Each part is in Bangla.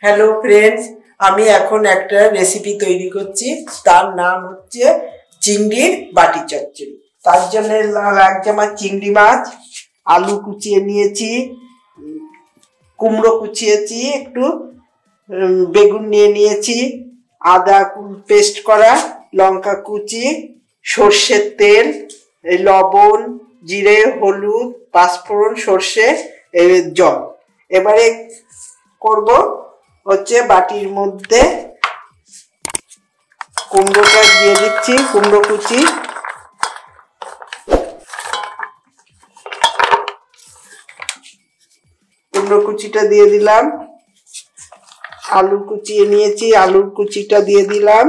হ্যালো ফ্রেন্ডস, আমি এখন একটা রেসিপি তৈরি করছি। তার নাম হচ্ছে চিংড়ির বাটি চচ্চড়ি। তার জন্য লাগছে আমার চিংড়ি মাছ, আলু কুচিয়ে নিয়েছি, কুমড়ো কুচিয়েছি, একটু বেগুন নিয়ে নিয়েছি, আদা পেস্ট করা, লঙ্কা কুচি, সর্ষের তেল, লবণ, জিরে, হলুদ, পাঁচফোড়ন, সর্ষে, জল। এবারে করব হচ্ছে বাটির মধ্যে কুমড়োটা দিয়ে দিচ্ছি, কুমড়ো কুচিটা দিয়ে দিলাম, আলু কুচিয়ে নিয়েছি, আলুর কুচিটা দিয়ে দিলাম,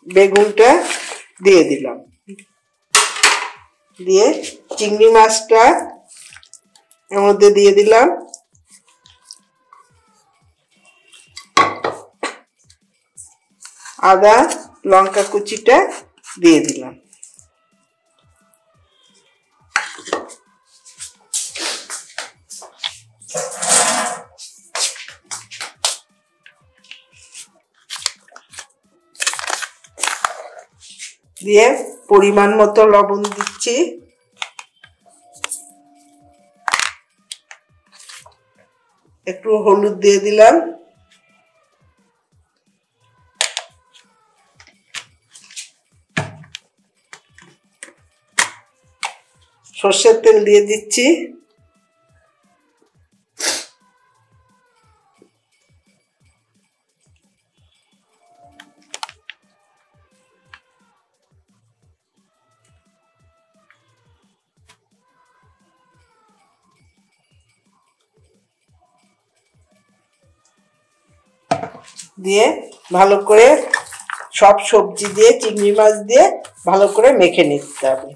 বেগুনটা দিয়ে দিলাম, দিয়ে চিংড়ি মাছটা এর মধ্যে দিয়ে দিলাম, আদা লঙ্কা কুচিটা দিয়ে দিলাম, দিয়ে পরিমাণ মতো লবণ দিচ্ছি, একটু হলুদ দিয়ে দিলাম, সর্ষের তেল দিয়ে দিচ্ছি, দিয়ে ভালো করে সব সবজি দিয়ে চিংড়ি মাছ দিয়ে ভালো করে মেখে নিতে হবে।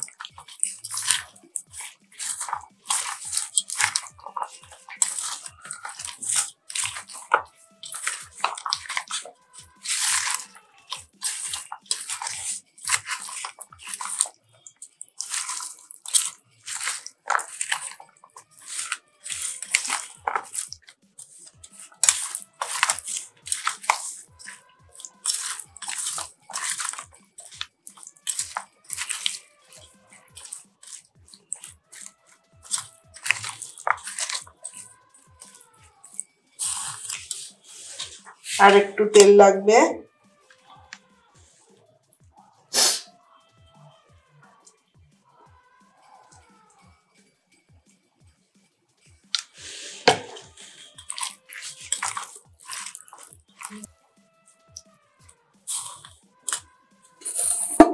আর একটু তেল লাগবে,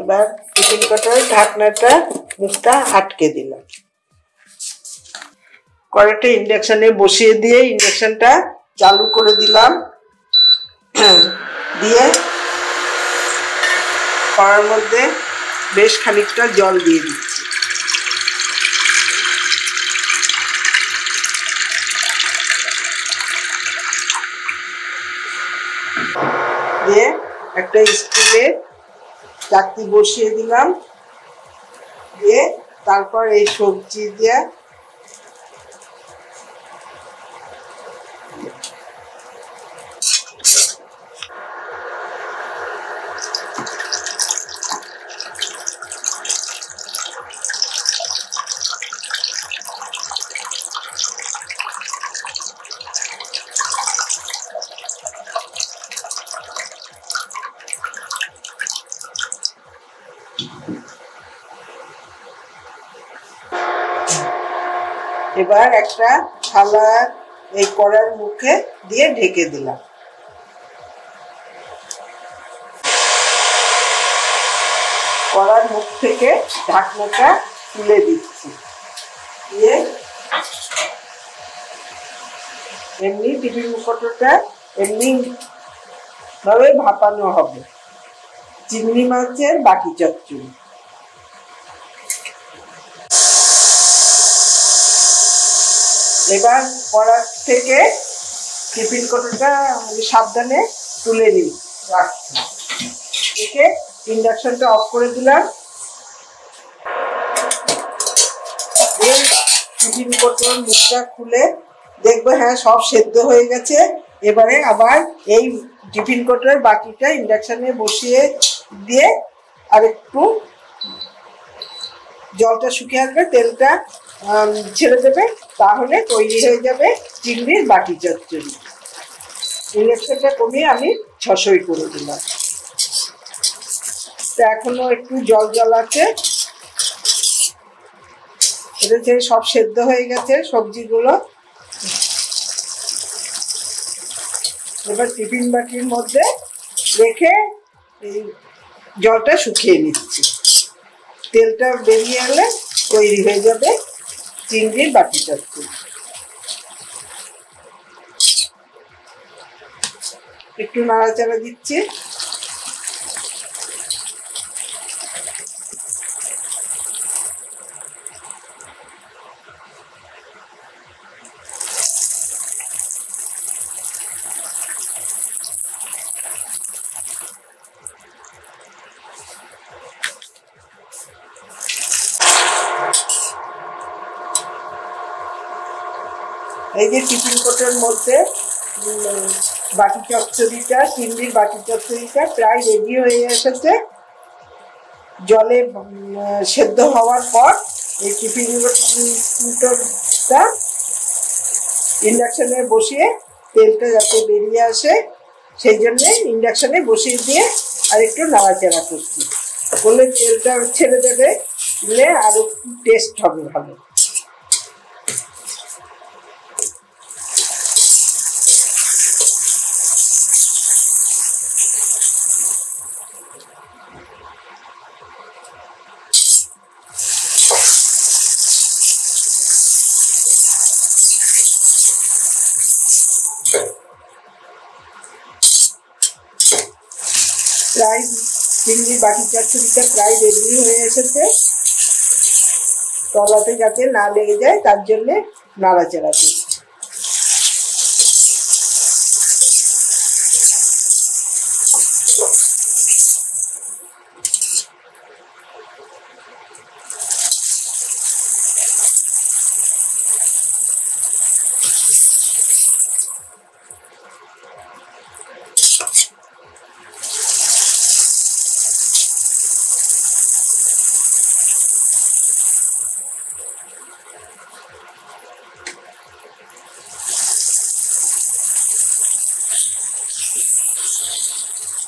এবার টিফিন কটার ঢাকনাটা মুখটা আটকে দিলাম, কড়াইটা ইন্ডাকশনে বসিয়ে দিয়ে ইন্ডাকশনটা চালু করে দিলাম, দিয়ে কড়ার মধ্যে বেশ খানিকটা জল দিয়ে দিচ্ছি, দিয়ে একটা স্টিলের চাকতি বসিয়ে দিলাম, দিয়ে তারপর এই সবজি দিয়ে এবার একটা থালা এই কড়ার মুখে দিয়ে ঢেকে দিলাম, কড়ার মুখ থেকে ঢাকনাটা তুলে দিচ্ছি, দিয়ে এমনি টিফিন মুখটা এমনি ভাবে ভাপানো হবে চিংড়ি মাছের বাটি চচ্চড়ি। এবার কড়ার থেকে টিফিন কৌটোটা সাবধানে তুলে রাখছি, একে ইন্ডাকশনটা অফ করে দিলাম, টিফিন কৌটোর মুখটা খুলে দেখবো হ্যাঁ সব সেদ্ধ হয়ে গেছে। এবারে আবার এই টিফিন কৌটোর বাকিটা ইন্ডাকশনে বসিয়ে দিয়ে আর একটু জলটা শুকিয়ে আসবে, তেলটা ছেড়ে দেবে, তাহলে তৈরি হয়ে যাবে চিংড়ির বাটি চচ্চড়ি। ইন্ডাকশনটা কমিয়ে আমি ছশোই করে দিলাম। তো এখনো একটু জল জল আছে, এটা থেকে সব সেদ্ধ হয়ে গেছে সবজিগুলো। এবার টিফিন বাটির মধ্যে রেখে এই জলটা শুকিয়ে নিচ্ছি। তেলটা বেরিয়ে এলে তৈরি হয়ে যাবে চিংড়ির বাটি চচ্চড়ি। একটু নাড়াচাড়া দিচ্ছি। এই যে টিফিন কৌটোর মধ্যে বাটি চচ্চড়িটা, চিংড়ির বাটি চচ্চড়িটা প্রায় রেডি হয়ে এসেছে। জলে সেদ্ধ হওয়ার পর এই টিফিন কৌটোটা ইন্ডাকশনে বসিয়ে তেলটা যাতে বেরিয়ে আসে সেই জন্যে ইন্ডাকশনে বসিয়ে দিয়ে আর একটু নাড়াচাড়া করছি, করলে তেলটা ছেড়ে দেবে, দিলে আর একটু টেস্ট হবে ভালো। প্রায় চিংড়ির বাটি চচ্চড়িটা প্রায় রেডি হয়ে এসেছে। তলাতে যাতে না লেগে যায় তার জন্যে নাড়াচাড়া দিচ্ছি।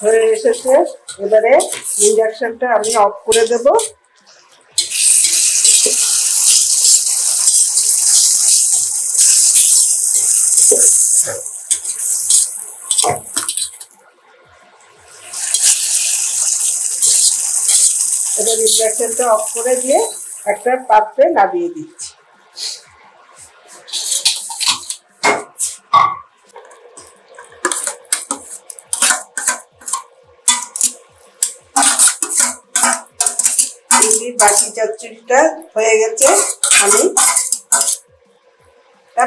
হয়ে এসেছে, এবারে ইন্ডাকশনটা আমি অফ করে দেব। এবার ইন্ডাকশনটা অফ করে দিয়ে একটা পাত্রে নামিয়ে দিচ্ছি। বাটি চচ্চড়িটা হয়ে গেছে, আমি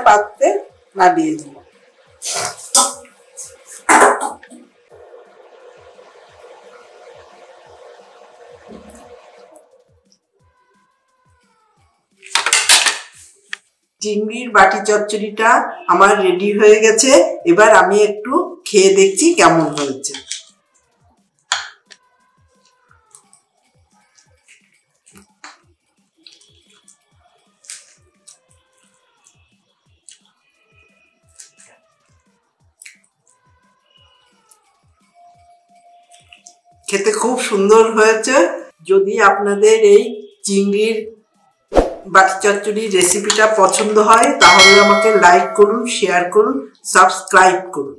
পাত্রে নামিয়ে দিব। চিংড়ির বাটি চচ্চড়িটা আমার রেডি হয়ে গেছে। এবার আমি একটু খেয়ে দেখছি কেমন হয়েছে। খেতে খুব সুন্দর হয়েছে। যদি আপনাদের এই চিংড়ির বাটি চচ্চড়ির রেসিপিটা পছন্দ হয় তাহলে আমাকে লাইক করুন, শেয়ার করুন, সাবস্ক্রাইব করুন।